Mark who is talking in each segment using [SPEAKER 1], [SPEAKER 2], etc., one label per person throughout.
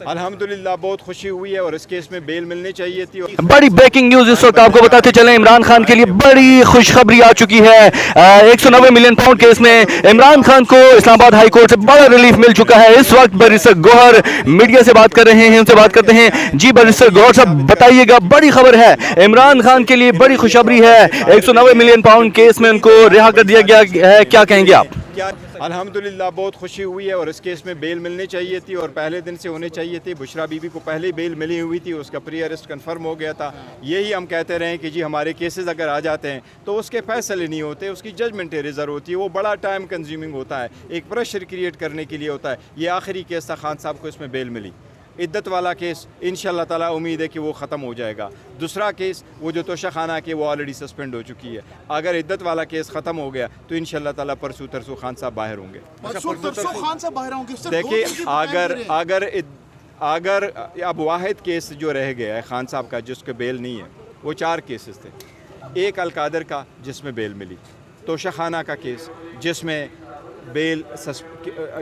[SPEAKER 1] अल्हम्दुलिल्लाह बहुत खुशी हुई है और इस केस में बेल मिलनी चाहिए थी।
[SPEAKER 2] बड़ी ब्रेकिंग न्यूज इस वक्त आपको बताते चले, इमरान खान के लिए बड़ी खुशखबरी आ चुकी है। 190 मिलियन पाउंड केस में इमरान खान को इस्लामाबाद हाई कोर्ट से बड़ा रिलीफ मिल चुका है। इस वक्त बैरिस्टर गौहर मीडिया से बात कर रहे हैं, उनसे बात करते हैं। जी बैरिस्टर गौहर साहब बताइएगा, बड़ी खबर है, इमरान खान के लिए बड़ी खुशखबरी है, 190 मिलियन पाउंड केस में उनको रिहा कर दिया गया है, क्या कहेंगे आप?
[SPEAKER 1] अल्हम्दुलिल्लाह बहुत खुशी हुई है और इस केस में बेल मिलनी चाहिए थी और पहले दिन से होनी चाहिए थी। बुशरा बीबी को पहले बेल मिली हुई थी, उसका प्री अरेस्ट कंफर्म हो गया था। यही हम कहते रहे कि जी हमारे केसेस अगर आ जाते हैं तो उसके फैसले नहीं होते, उसकी जजमेंट रिजर्व होती है, वो बड़ा टाइम कंज्यूमिंग होता है, एक प्रेशर क्रिएट करने के लिए होता है। ये आखिरी केस था, खान साहब को इसमें बेल मिली। इद्दत वाला केस इंशाल्लाह ताला उम्मीद है कि वो ख़त्म हो जाएगा। दूसरा केस वो जो तोशाखाना के वो ऑलरेडी सस्पेंड हो चुकी है। अगर इद्दत वाला केस ख़त्म हो गया तो इंशाल्लाह ताला परसों तरसों खान साहब बाहर होंगे। देखिए अगर अब वाहिद केस जो रह गया है खान साहब का जिसके बेल नहीं है, वो 4 केसेस थे। एक अलकादर का जिसमें बेल मिली, तोशाखाना का केस जिसमें बेल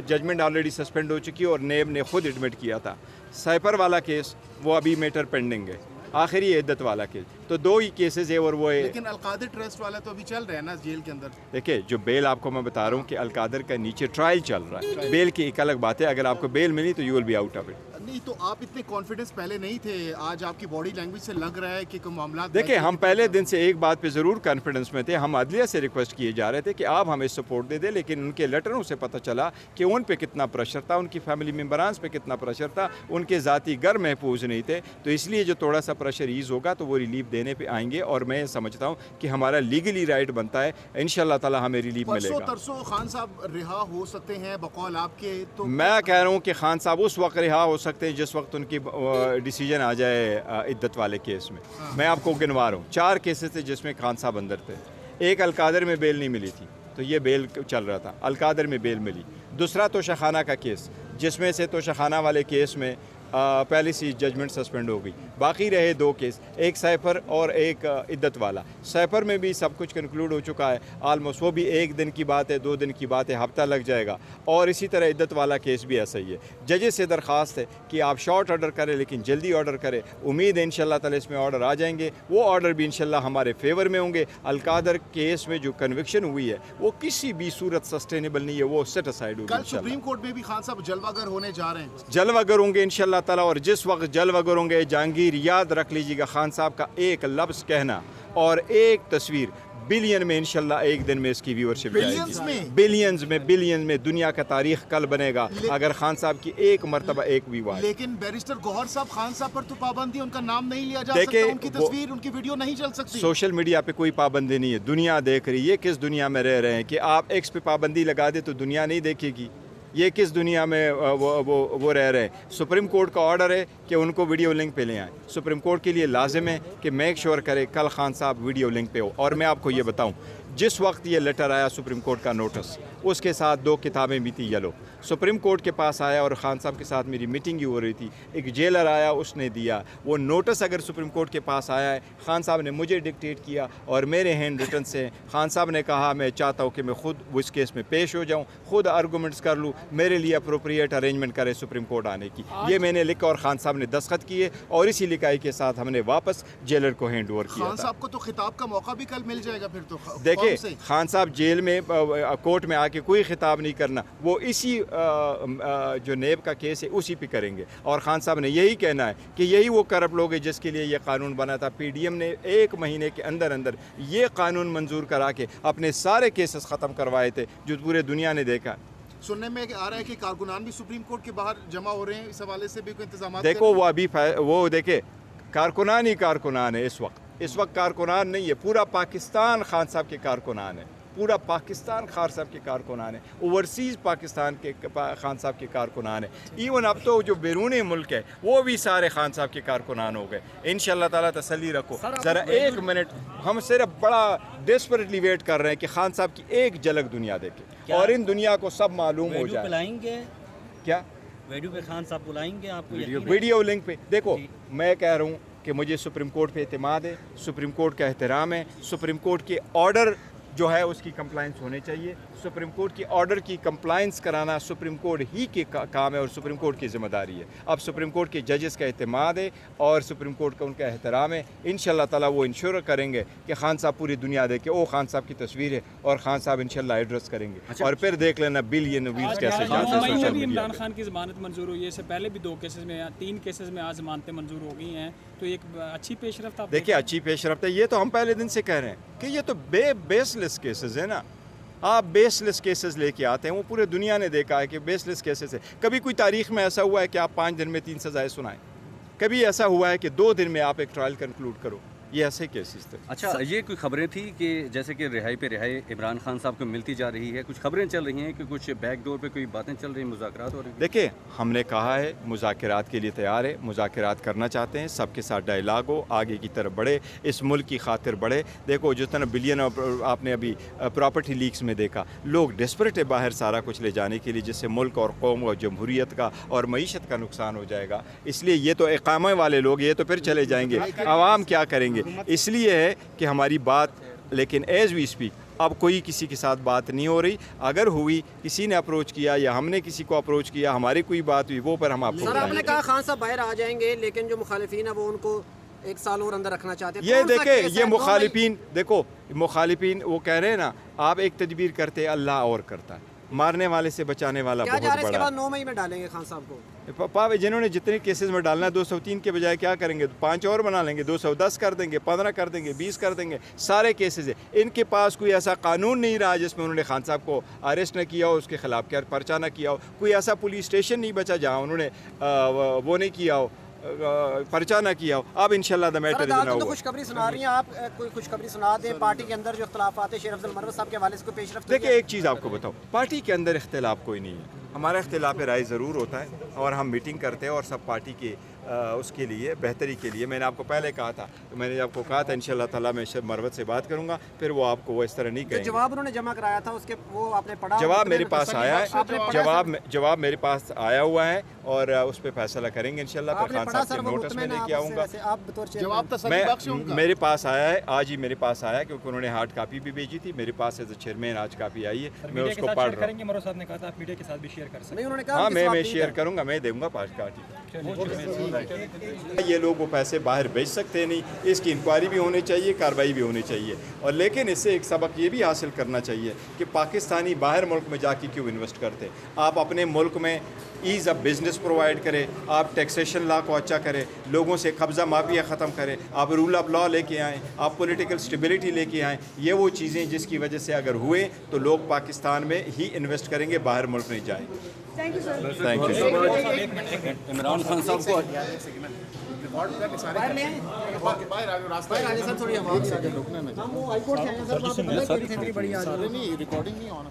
[SPEAKER 1] जजमेंट ऑलरेडी सस्पेंड हो चुकी है और नेब ने खुद एडमिट किया था। साइपर वाला केस वो अभी मैटर पेंडिंग है। आखिरी इद्दत वाला केस, तो 2 ही केसेस है और वो है।
[SPEAKER 3] लेकिन अलकादर ट्रस्ट वाला तो अभी चल रहा है ना जेल के अंदर।
[SPEAKER 1] देखिए जो बेल आपको मैं बता रहा हूँ कि अलकादर का नीचे ट्रायल चल रहा है, बेल की एक अलग बात है। अगर आपको बेल मिली तो you will be out of it.
[SPEAKER 3] नहीं तो आप इतने कॉन्फिडेंस पहले नहीं थे, आज आपकी बॉडी लैंग्वेज से लग रहा है कि कोई मामला।
[SPEAKER 1] देखिए हम पहले दिन से एक बात पे ज़रूर कॉन्फिडेंस में थे। हम अदलिया से रिक्वेस्ट किए जा रहे थे कि आप हमें सपोर्ट दे दें, लेकिन उनके लेटरों से पता चला कि उन पे कितना प्रेशर था, उनकी फैमिली मेम्बरान्स पे कितना प्रेशर था, उनके ज़ाती घर महफूज नहीं थे। तो इसलिए जो थोड़ा सा प्रेशर ईज़ होगा तो वो रिलीफ देने पे आएंगे और मैं समझता हूँ कि हमारा लीगली राइट बनता है, इंशाल्लाह ताला हमें रिलीफ मिलेगा।
[SPEAKER 3] तरसों खान साहब रिहा हो सकते हैं बकौल आपके? तो
[SPEAKER 1] मैं कह रहा हूँ कि खान साहब उस वक्त रिहा हो सकते हैं जिस वक्त उनकी डिसीजन आ जाए इद्दत वाले केस में। मैं आपको गिनवा रहा हूँ 4 केसेस थे जिसमें खान साहब अंदर थे। एक अलकादर में बेल नहीं मिली थी तो ये बेल चल रहा था, अलकादर में बेल मिली। दूसरा तोशाखाना का केस जिसमें से तोशाखाना वाले केस में पहले से जजमेंट सस्पेंड हो गई। बाकी रहे 2 केस, एक साइफर और एक इद्दत वाला। साइफर में भी सब कुछ कंक्लूड हो चुका है आलमोस्ट, वो भी 1 दिन की बात है, 2 दिन की बात है, हफ्ता लग जाएगा। और इसी तरह इद्दत वाला केस भी ऐसा ही है। जजेस से दरख्वास्त है कि आप शॉर्ट ऑर्डर करें लेकिन जल्दी ऑर्डर करें। उम्मीद है इंशाल्लाह ताला इसमें ऑर्डर आ जाएंगे, वो ऑर्डर भी इंशाल्लाह हमारे फेवर में होंगे। अलकादर केस में जो कन्विक्शन हुई है वो किसी भी सूरत सस्टेनेबल नहीं है, वो सेट असाइड होगी।
[SPEAKER 3] कल सुप्रीम कोर्ट में भी खान साहब जलवागर होने जा रहे हैं।
[SPEAKER 1] जलवागर होंगे इंशाल्लाह ताला, और जिस वक्त जलवागर होंगे जहांगीर याद रख लीजिएगा, खान साहब का एक लफ्ज़ कहना और एक तस्वीर बिलियन में इंशाल्लाह एक दिन में इसकी व्यूअरशिप जाएगी। बिलियंस में दुनिया का तारीख कल बनेगा अगर खान साहब की एक मरतबा एक व्यू आए।
[SPEAKER 3] लेकिन बैरिस्टर गौहर साहब खान साहब पर तो पाबंदी, उनका नाम नहीं लिया जा सकता, उनकी तस्वीर उनकी वीडियो नहीं चल सकती।
[SPEAKER 1] सोशल मीडिया पे कोई पाबंदी नहीं है, दुनिया देख रही है। किस दुनिया में रह रहे हैं कि आप एक्स पे पाबंदी लगा दे तो दुनिया नहीं देखेगी? ये किस दुनिया में वो रह रहे हैं? सुप्रीम कोर्ट का ऑर्डर है कि उनको वीडियो लिंक पे ले आएँ। सुप्रीम कोर्ट के लिए लाजिम है कि मेक श्योर करे कल खान साहब वीडियो लिंक पे हो। और मैं आपको ये बताऊं, जिस वक्त ये लेटर आया सुप्रीम कोर्ट का नोटिस, उसके साथ 2 किताबें भी थी येलो। सुप्रीम कोर्ट के पास आया और ख़ान साहब के साथ मेरी मीटिंग ही हो रही थी, एक जेलर आया उसने दिया वो नोटिस। अगर सुप्रीम कोर्ट के पास आया है, खान साहब ने मुझे डिक्टेट किया और मेरे हैंड रिटन से खान साहब ने कहा मैं चाहता हूँ कि मैं खुद उस केस में पेश हो जाऊँ, खुद आर्गूमेंट्स कर लूँ, मेरे लिए अप्रोप्रिएट अरेंजमेंट करे सुप्रीम कोर्ट आने की। ये मैंने लिखा और खान साहब ने दस्तखत किए और इसी लिखाई के साथ हमने वापस जेलर को हैंड ओवर किया।
[SPEAKER 3] खान साहब को तो खिताब का मौका भी कल मिल जाएगा फिर तो।
[SPEAKER 1] देखिए खान साहब जेल में कोर्ट में आके कोई खिताब नहीं करना, वो इसी जो नेब का केस है उसी पे करेंगे। और खान साहब ने यही कहना है कि यही वो करप्ट लोग हैं जिसके लिए ये कानून बना था। पीडीएम ने 1 महीने के अंदर अंदर ये कानून मंजूर करा के अपने सारे केसेस ख़त्म करवाए थे जो पूरे दुनिया ने देखा।
[SPEAKER 3] सुनने में आ रहा है कि कारकुनान भी सुप्रीम कोर्ट के बाहर जमा हो रहे हैं, इस हवाले से भी कोई इंतजाम?
[SPEAKER 1] देखो वो अभी वो देखे कारकुनान ही कारकुनान है इस वक्त कारकुनान नहीं है, पूरा पाकिस्तान खान साहब के कारकुनान है, पूरा पाकिस्तान खान साहब के कारकुनान है, ओवरसीज़ पाकिस्तान के खान साहब के कारकुनान है। इवन अब तो जो बैरून मुल्क है वो भी सारे खान साहब के कारकुनान हो गए। इंशाल्लाह ताला तसल्ली रखो। ज़रा 1 मिनट, हम सिर्फ बड़ा डेस्परेटली वेट कर रहे हैं कि खान साहब की एक झलक दुनिया देखे और इन दुनिया को सब मालूम हो जाए। क्या
[SPEAKER 4] वीडियो पे खान साहब बुलाएंगे आपको?
[SPEAKER 1] वीडियो लिंक पे देखो, मैं कह रहा हूँ कि मुझे सुप्रीम कोर्ट पे एतमाद है, सुप्रीम कोर्ट का एहतराम है। सुप्रीम कोर्ट के ऑर्डर جو ہے اس کی کمپلائنس ہونی چاہیے. سپریم کورٹ کی آرڈر کی کمپلائنس کرانا سپریم کورٹ ہی کے کام ہے اور سپریم کورٹ کی ذمہ داری ہے. اب سپریم کورٹ کے ججز کا اعتماد ہے اور سپریم کورٹ کا ان کا احترام ہے. انشاءاللہ تعالیٰ وہ انشور کریں گے کہ خان صاحب پوری دنیا دیکھے او خان صاحب کی تصویر ہے اور خان صاحب انشاءاللہ ایڈریس کریں گے اور پھر دیکھ لینا بلین ویوز کیسے جاتے ہیں سوشل میڈیا.
[SPEAKER 5] عمران خان کی ضمانت منظور ہوئی ہے, اس سے پہلے بھی 2 کیسز میں 3 کیسز میں آج ضمانتیں منظور ہو گئی ہیں, تو ایک اچھی پیش رفت آپ
[SPEAKER 1] دیکھیں اچھی پیش رفت ہے. یہ تو ہم پہلے دن سے کہہ رہے ہیں کہ یہ تو بیس لیس کیسز ہیں نا. آپ بیس لیس کیسز لے کے آتے ہیں, وہ پورے دنیا نے دیکھا ہے کہ بیس لیس کیسز ہے. کبھی کوئی تاریخ میں ایسا ہوا ہے کہ آپ 5 دن میں 3 سزائیں سنائیں؟ کبھی ایسا ہوا ہے کہ 2 دن میں آپ ایک ٹرائل کنکلوڈ کرو؟ یہ ایسے کیسز تھے.
[SPEAKER 6] اچھا, یہ کوئی خبریں تھیں کہ جیسے کہ رہائی پہ رہائی عمران خان صاحب کو ملتی جا رہی ہے, کچھ خبریں چل رہی ہیں کہ کچھ بیک ڈور پہ کوئی باتیں چل رہی ہیں, مذاکرات ہو رہے ہیں؟
[SPEAKER 1] دیکھیں ہم نے کہا ہے مذاکرات کے لیے تیار ہے, مذاکرات کرنا چاہتے ہیں, سب کے ساتھ ڈائلاگ ہو, آگے کی طرف بڑھے, اس ملک کی خاطر بڑھے. دیکھو جتنا بلین آپ نے ابھی پراپرٹی لیکس میں دیکھا, لوگ ڈسپریٹ ہے باہر سارا کچھ لے جانے کے لیے جس سے ملک اور قوم اور جمہوریت کا اور معیشت کا نقصان ہو جائے گا. اس لیے یہ تو اقامے والے لوگ یہ تو پھر چلے جائیں گے, عوام کیا کریں گے؟ اس لیے ہے کہ ہماری بات, لیکن ایز وی اسپیک اب کوئی کسی کے ساتھ بات نہیں ہو رہی. اگر ہوئی, کسی نے اپروچ کیا یا ہم نے کسی کو اپروچ کیا, ہماری کوئی بات ہوئی, وہ پر ہم آپ کو
[SPEAKER 7] سر آپ نے کہا خان صاحب باہر آ جائیں گے, لیکن جو مخالفین ہیں وہ ان کو 1 سال اور اندر رکھنا چاہتے ہیں.
[SPEAKER 1] یہ دیکھیں یہ مخالفین, دیکھو مخالفین وہ کہہ رہے ہیں نا, آپ ایک تدبیر کرتے اللہ اور کرتا ہے, مارنے والے سے بچانے والا
[SPEAKER 7] کیا
[SPEAKER 1] بہت
[SPEAKER 7] جا رہے ہیں اس کے
[SPEAKER 1] بڑا
[SPEAKER 7] بعد 9 مئی میں ڈالیں گے خان صاحب کو؟
[SPEAKER 1] جنہوں نے جتنے کیسز میں ڈالنا ہے 203 کے بجائے کیا کریں گے, 5 اور بنا لیں گے, 210 کر دیں گے, 15 کر دیں گے, 20 کر دیں گے. سارے کیسز ہیں. ان کے پاس کوئی ایسا قانون نہیں رہا جس میں انہوں نے خان صاحب کو اریسٹ نہ کیا ہو, اس کے خلاف پرچہ نہ کیا ہو. کوئی ایسا پولیس اسٹیشن نہیں بچا جہاں انہوں نے وہ نہیں کیا ہو, پرچہ نہ کیا ہو. اب انشاءاللہ دا میٹر
[SPEAKER 7] عدالتیں تو خوشخبری سنا رہی ہیں, آپ کوئی خوشخبری سنا دیں. پارٹی کے اندر جو اختلافات ہیں, شیر افضل مروت صاحب کے حوالے سے کوئی پیش رفت؟
[SPEAKER 1] دیکھیں ایک چیز آپ کو بتاؤ, پارٹی کے اندر اختلاف کوئی نہیں ہے. ہمارا اختلاف رائے ضرور ہوتا ہے اور ہم میٹنگ کرتے ہیں اور سب پارٹی کے اس کے لیے بہتری کے لیے. میں نے آپ کو پہلے کہا تھا, میں نے آپ کو کہا تھا انشاءاللہ تعالیٰ میں مروت سے بات کروں گا, پھر وہ آپ کو وہ اس طرح نہیں کہیں گے.
[SPEAKER 7] جواب انہوں نے جمع کرایا تھا, اس کے وہ آپ نے پڑھا؟
[SPEAKER 1] جواب میرے پاس آیا ہے, جواب میرے پاس آیا ہوا ہے اور اس پہ فیصلہ کریں گے انشاءاللہ. پھر خان صاحب کے نوٹس میں لے کے آؤں گا. میرے پاس آیا ہے, آج ہی میرے پاس آیا ہے کیونکہ انہوں نے ہارڈ کاپی بھی بھیجی تھی. میرے پاس ایز اے چیئرمین آج کاپی آئی ہے, میں اس کو پڑھ رہا ہوں.
[SPEAKER 4] مروت صاحب نے کہا تھا آپ میڈیا کے ساتھ بھی شیئر کر سکتے ہیں.
[SPEAKER 7] انہوں نے کہا
[SPEAKER 1] ہاں میں شیئر کروں گا, میں دوں گا 5 کاپی. یہ لوگ وہ پیسے باہر بیچ سکتے نہیں, اس کی انکوائری بھی ہونی چاہیے, کارروائی بھی ہونی چاہیے. اور لیکن اس سے ایک سبق یہ بھی حاصل کرنا چاہیے کہ پاکستانی باہر ملک میں جا کے کیوں انویسٹ کرتے. آپ اپنے ملک میں ایز آف بزنس پرووائڈ کریں, آپ ٹیکسیشن لا کو اچھا کریں, لوگوں سے قبضہ مافیا ختم کریں, آپ رول آف لا لے کے آئیں, آپ پولیٹیکل اسٹیبلٹی لے کے آئیں. یہ وہ چیزیں جس کی وجہ سے اگر ہوئے تو لوگ پاکستان میں ہی انویسٹ کریں گے, باہر ملک نہیں جائیں گے. Thank you.
[SPEAKER 6] عمران خان صاحب کو
[SPEAKER 3] ریکارڈنگ نہیں ہونا.